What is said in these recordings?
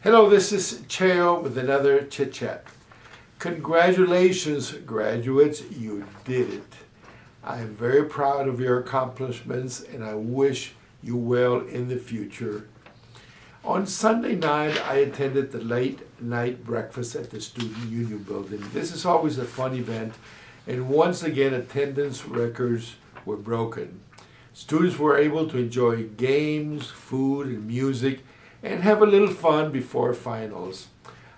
Hello, this is Cheo with another Chit Chat. Congratulations, graduates, you did it. I am very proud of your accomplishments and I wish you well in the future. On Sunday night, I attended the late night breakfast at the Student Union building. This is always a fun event, and once again, attendance records were broken. Students were able to enjoy games, food, and music, and have a little fun before finals.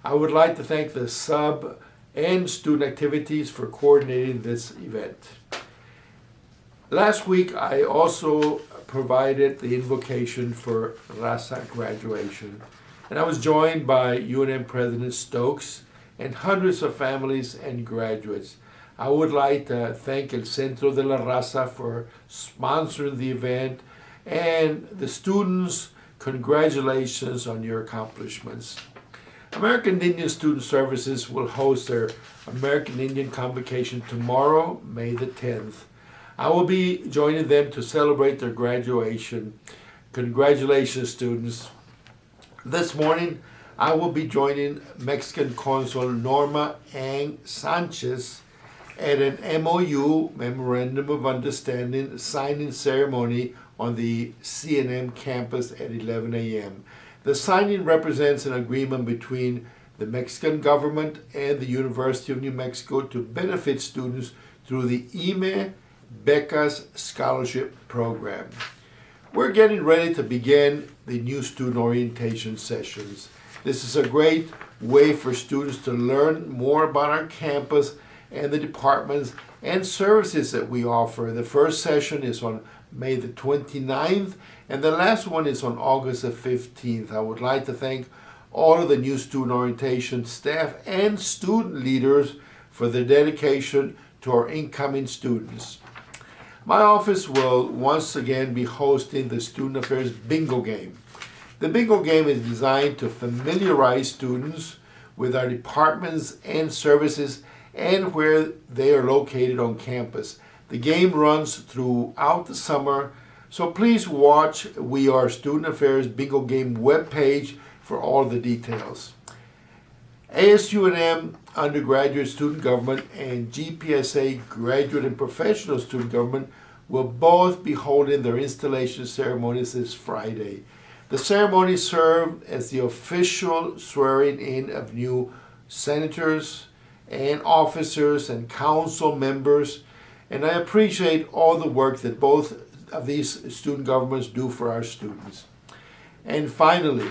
I would like to thank the sub and student activities for coordinating this event. Last week, I also provided the invocation for Raza graduation, and I was joined by UNM President Stokes and hundreds of families and graduates. I would like to thank El Centro de la Raza for sponsoring the event, and the students, congratulations on your accomplishments. American Indian Student Services will host their American Indian Convocation tomorrow, May the 10th. I will be joining them to celebrate their graduation. Congratulations, students. This morning, I will be joining Mexican Consul Norma Ang Sanchez at an MOU, Memorandum of Understanding, signing ceremony on the CNM campus at 11 a.m. The signing represents an agreement between the Mexican government and the University of New Mexico to benefit students through the Beccas scholarship program. We're getting ready to begin the new student orientation sessions. This is a great way for students to learn more about our campus and the departments and services that we offer. The first session is on May the 29th, and the last one is on August the 15th. I would like to thank all of the new student orientation staff and student leaders for their dedication to our incoming students. My office will once again be hosting the Student Affairs Bingo Game. The Bingo Game is designed to familiarize students with our departments and services and where they are located on campus. The game runs throughout the summer, so please watch We Are Student Affairs Bingo Game webpage for all the details. ASUNM Undergraduate Student Government and GPSA Graduate and Professional Student Government will both be holding their installation ceremonies this Friday. The ceremony served as the official swearing in of new senators and officers and council members, and I appreciate all the work that both of these student governments do for our students. And finally,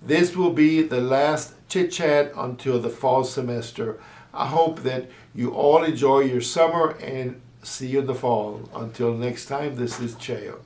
this will be the last Chit Chat until the fall semester. I hope that you all enjoy your summer and see you in the fall. Until next time, this is Cheo.